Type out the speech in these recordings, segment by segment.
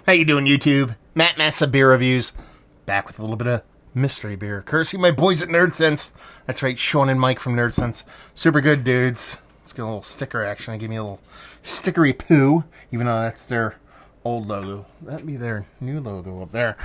How you doing, YouTube? Matt Massa Beer Reviews. Back with a little bit of mystery beer. Courtesy of my boys at Nerd Sense. That's right, Sean and Mike from Nerd Sense. Super good dudes. Let's get a little sticker action. They gave me a little stickery poo, even though that's their old logo. That'd be their new logo up there.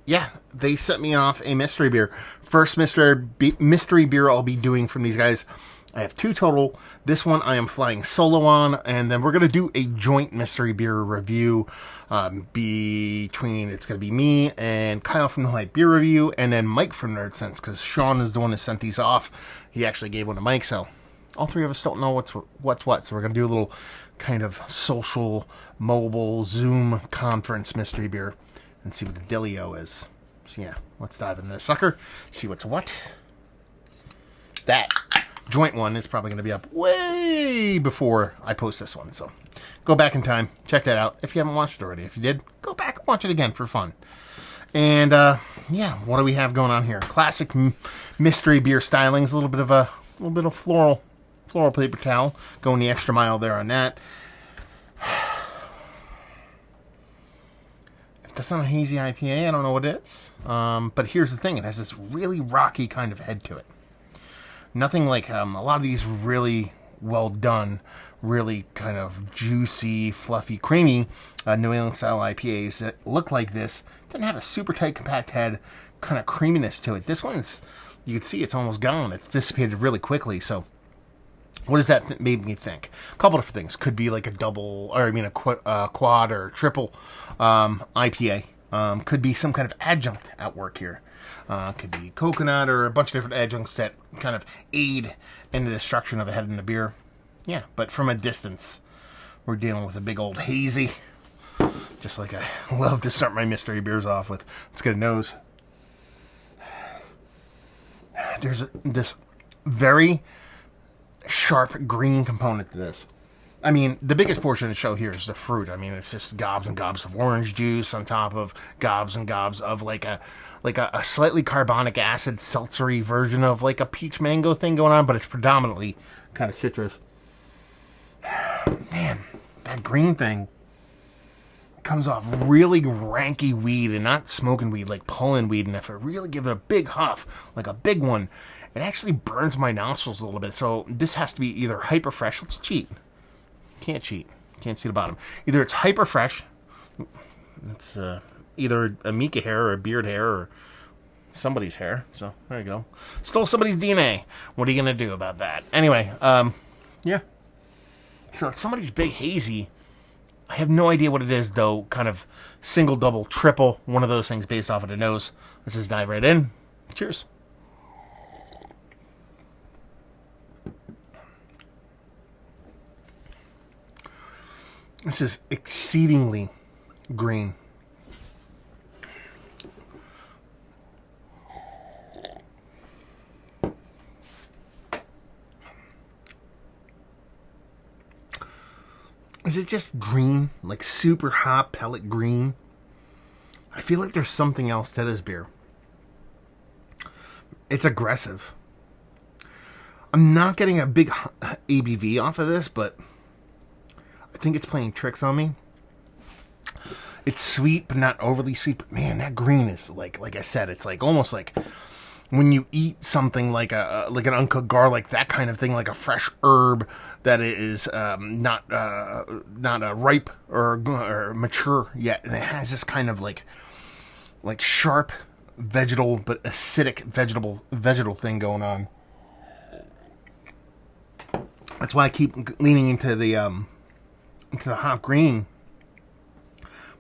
Yeah, they sent me off a mystery beer. First mystery beer I'll be doing from these guys. I have two total. This one I am flying solo on, and then we're going to do a joint mystery beer review between, it's going to be me and Kyle from the Hype Beer Review, and then Mike from Nerd Sense, because Sean is the one that sent these off. He actually gave one to Mike, so all three of us don't know what's what, so we're going to do a little kind of social, mobile, Zoom conference mystery beer and see what the dealio is. So yeah, let's dive into this sucker, see what's what. That joint one is probably going to be up way before I post this one, so go back in time, check that out if you haven't watched it already. If you did, go back and watch it again for fun. And yeah, what do we have going on here? Classic mystery beer stylings, a little bit of floral paper towel, going the extra mile there on that. If that's not a hazy IPA, I don't know what it is. But here's the thing, it has this really rocky kind of head to it. Nothing like a lot of these really well done, really kind of juicy, fluffy, creamy New England style IPAs that look like this. Doesn't have a super tight, compact head, kind of creaminess to it. This one's, you can see it's almost gone. It's dissipated really quickly. So what does that made me think? A couple different things. Could be like a quad or triple IPA. Could be some kind of adjunct at work here. Could be coconut or a bunch of different adjuncts that kind of aid in the destruction of a head in the beer. Yeah, but from a distance, we're dealing with a big old hazy. Just like I love to start my mystery beers off with. Let's get a nose. There's this very sharp green component to this. I mean, the biggest portion of the show here is the fruit. I mean, it's just gobs and gobs of orange juice on top of gobs and gobs of like a slightly carbonic acid seltzery version of like a peach mango thing going on, but it's predominantly kind of citrus. Man, that green thing comes off really ranky weed, and not smoking weed, like pulling weed. And if I really give it a big huff, like a big one, it actually burns my nostrils a little bit. So this has to be either hyper fresh. Let's cheat. Can't cheat. Can't see the bottom. Either it's hyper fresh. It's either a Mika hair or a beard hair or somebody's hair. So there you go. Stole somebody's DNA. What are you gonna do about that? Anyway, yeah. So it's somebody's big hazy. I have no idea what it is though. Kind of single, double, triple. One of those things based off of the nose. Let's just dive right in. Cheers. This is exceedingly green. Is it just green? Like super hot pellet green? I feel like there's something else to this beer. It's aggressive. I'm not getting a big ABV off of this, but I think it's playing tricks on me. It's sweet, but not overly sweet. But man, that green is like I said, it's like almost like when you eat something like an uncooked garlic, that kind of thing, like a fresh herb that is not ripe or mature yet, and it has this kind of like sharp vegetal but acidic vegetal thing going on. That's why I keep leaning into the hot green.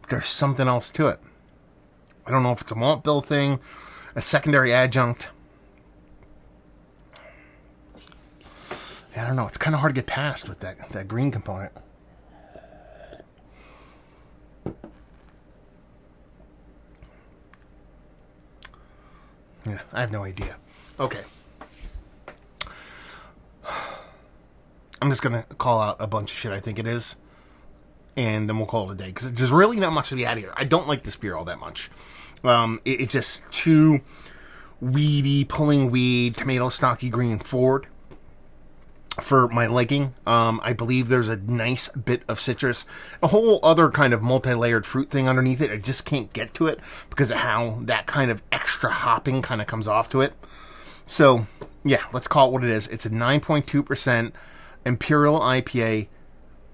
But there's something else to it. I don't know if it's a malt bill thing, a secondary adjunct. I don't know. It's kind of hard to get past with that green component. Yeah, I have no idea. Okay. I'm just going to call out a bunch of shit I think it is, and then we'll call it a day, because there's really not much to be had here. I don't like this beer all that much. It's just too weedy, pulling weed, tomato stocky green forward. for my liking. I believe there's a nice bit of citrus, a whole other kind of multi-layered fruit thing underneath it. I just can't get to it because of how that kind of extra hopping kind of comes off to it. So, yeah, let's call it what it is. It's a 9.2% Imperial IPA,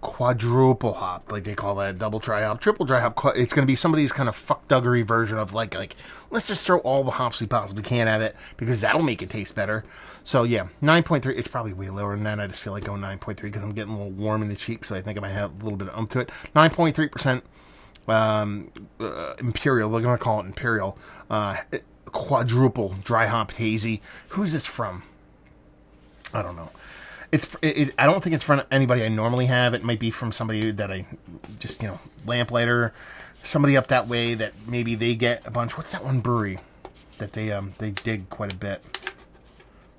quadruple hop, like they call that, double dry hop, triple dry hop. It's going to be somebody's kind of fuckduggery version of like let's just throw all the hops we possibly can at it because that'll make it taste better. So yeah, 9.3. It's probably way lower than that. I just feel like going 9.3 because I'm getting a little warm in the cheeks, so I think I might have a little bit of to it. 9.3% Imperial. We're going to call it Imperial. Quadruple dry hop hazy. Who's this from? I don't know. I don't think it's from anybody I normally have. It might be from somebody that I just, lamplighter, somebody up that way that maybe they get a bunch. What's that one brewery that they dig quite a bit?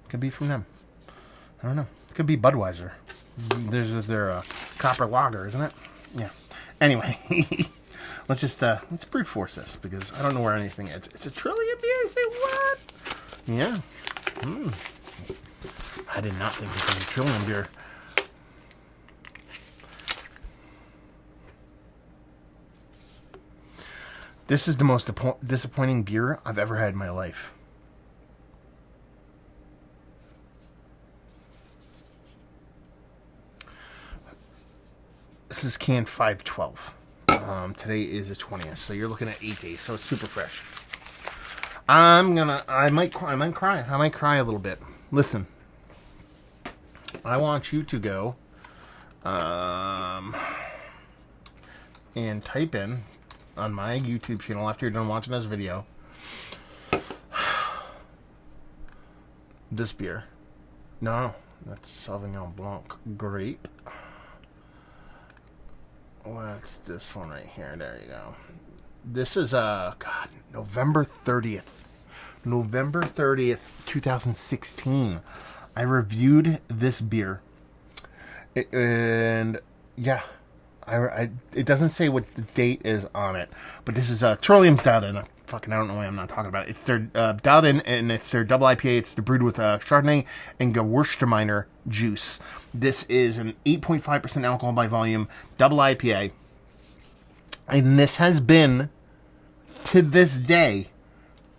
Could be from them. I don't know. Could be Budweiser. There's their copper lager, isn't it? Yeah. Anyway, let's brute force this because I don't know where anything is. It's a trillion beer. Say what? Yeah. I did not think this was a trillium beer. This is the most disappointing beer I've ever had in my life. This is can 512. Today is the 20th, so you're looking at 8 days, so it's super fresh. I might cry a little bit. Listen. I want you to go and type in on my YouTube channel after you're done watching this video this beer. No, that's Sauvignon Blanc grape. What's this one right here? There you go. This is November 30th. November 30th, 2016. I reviewed this beer, and yeah, it doesn't say what the date is on it, but this is Trillium's dialed in. I don't know why I'm not talking about it. It's their dialed in, and it's their double IPA. It's brewed with Chardonnay and Gewürztraminer juice. This is an 8.5% alcohol by volume double IPA, and this has been, to this day,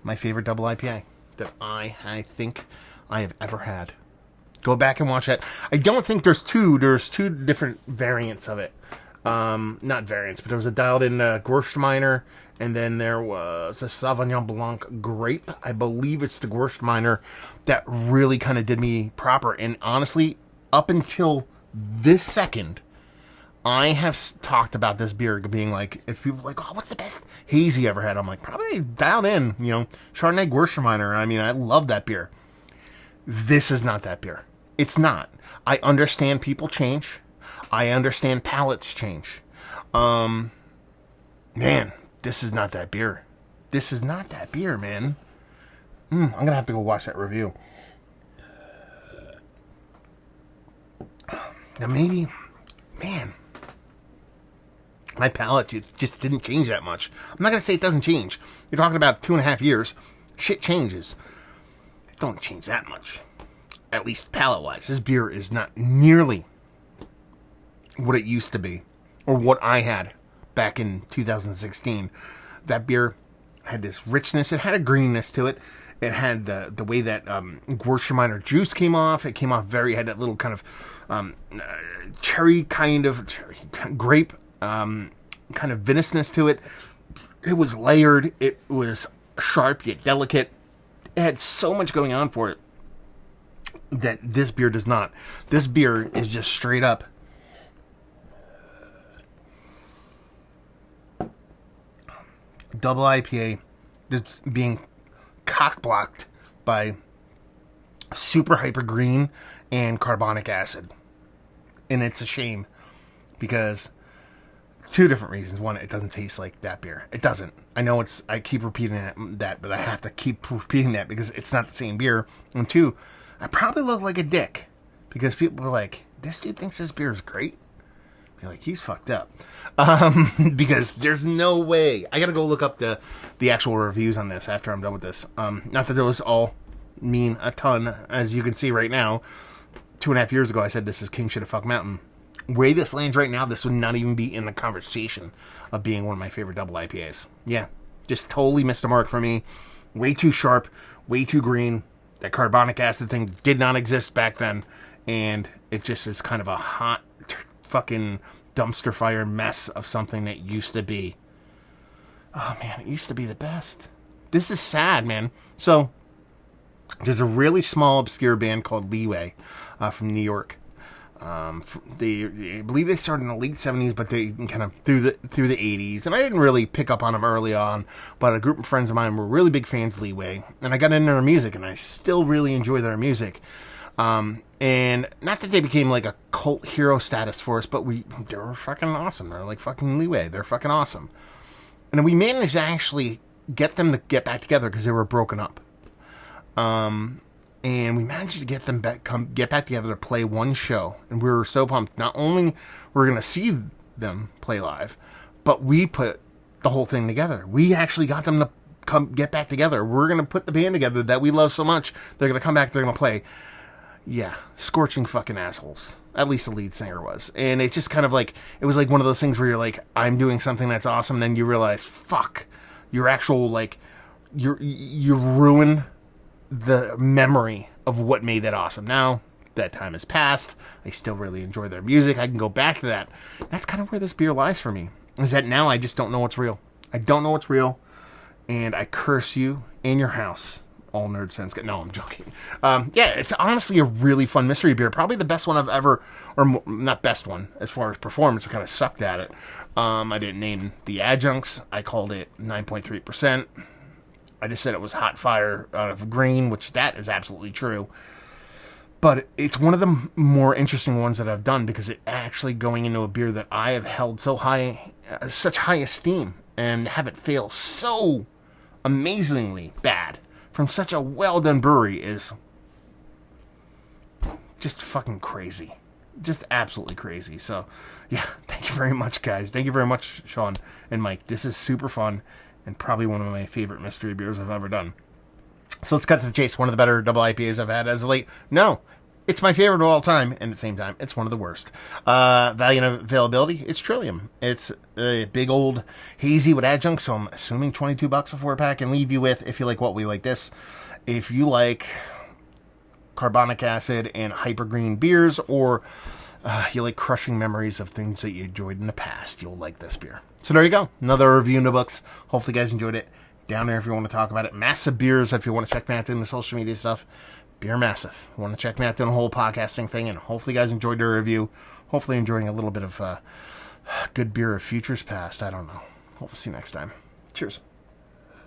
my favorite double IPA that I think I have ever had. Go back and watch that. I don't think there's two different variants of it. Not variants, but there was a dialed-in Gewürztraminer, and then there was a Sauvignon Blanc grape. I believe it's the Gewürztraminer that really kind of did me proper. And honestly, up until this second, I have talked about this beer being like, if people are like, oh, what's the best hazy you ever had? I'm like, probably dialed in, Chardonnay Gewürztraminer. I mean, I love that beer. This is not that beer. It's not. I understand people change. I understand palates change. Man, this is not that beer. This is not that beer, man. I'm going to have to go watch that review. Now maybe, man, my palate just didn't change that much. I'm not going to say it doesn't change. You're talking about 2.5 years. Shit changes. It don't change that much. At least palate-wise. This beer is not nearly what it used to be, or what I had back in 2016. That beer had this richness. It had a greenness to it. It had the way that Gewürztraminer juice came off. It came off had that little kind of cherry grape kind of vinousness to it. It was layered. It was sharp yet delicate. It had so much going on for it that this beer does not. This beer is just straight up double IPA that's being cock-blocked by super hyper green and carbonic acid. And it's a shame because two different reasons. One, it doesn't taste like that beer. It doesn't. I know I keep repeating that, but I have to keep repeating that because it's not the same beer. And two, I probably look like a dick because people are like, this dude thinks this beer is great. Be like, he's fucked up. Because there's no way. I gotta go look up the actual reviews on this after I'm done with this. Not that those all mean a ton, as you can see right now. 2.5 years ago, I said this is King Shit of Fuck Mountain. Way this lands right now, this would not even be in the conversation of being one of my favorite double IPAs. Yeah, just totally missed the mark for me. Way too sharp, way too green. That carbonic acid thing did not exist back then, and it just is kind of a hot fucking dumpster fire mess of something that used to be. Oh man, it used to be the best. This is sad, man. So there's a really small, obscure band called Leeway from New York. I believe they started in the late 70s, but they kind of through the 80s. And I didn't really pick up on them early on, but a group of friends of mine were really big fans of Leeway. And I got into their music, and I still really enjoy their music. And not that they became like a cult hero status for us, but they were fucking awesome. They're like fucking Leeway. They're fucking awesome. And we managed to actually get them to get back together because they were broken up. And we managed to get them get back together to play one show. And we were so pumped. Not only were we going to see them play live, but we put the whole thing together. We actually got them to get back together. We're going to put the band together that we love so much. They're going to come back. They're going to play. Yeah, scorching fucking assholes. At least the lead singer was. And it's just kind of like, it was like one of those things where you're like, I'm doing something that's awesome. And then you realize, fuck, your actual, like, you ruin the memory of what made that awesome. Now, that time has passed. I still really enjoy their music. I can go back to that. That's kind of where this beer lies for me. Is that now I just don't know what's real. I don't know what's real. And I curse you in your house. All nerd sense. No, I'm joking. Yeah, it's honestly a really fun mystery beer. Probably the best one I've ever, or not best one, as far as performance. I kind of sucked at it. I didn't name the adjuncts. I called it 9.3%. I just said it was hot fire out of green, which that is absolutely true. But it's one of the more interesting ones that I've done because it actually going into a beer that I have held so high, such high esteem, and have it fail so amazingly bad from such a well-done brewery is just fucking crazy. Just absolutely crazy. So, yeah, thank you very much, guys. Thank you very much, Sean and Mike. This is super fun and probably one of my favorite mystery beers I've ever done. So let's cut to the chase. One of the better double IPAs I've had as of late. No, it's my favorite of all time, and at the same time, it's one of the worst. Value and availability, it's Trillium. It's a big old hazy with adjuncts, so I'm assuming $22 a 4-pack, and leave you with, if you like what we like this, if you like carbonic acid and hypergreen beers, or you like crushing memories of things that you enjoyed in the past, you'll like this beer. So there you go. Another review in the books. Hopefully you guys enjoyed it. Down there if you want to talk about it. Massive Beers if you want to check me out doing the social media stuff. Beer Massive. Want to check me out doing a whole podcasting thing. And hopefully you guys enjoyed the review. Hopefully enjoying a little bit of good beer of futures past. I don't know. Hope to see you next time. Cheers.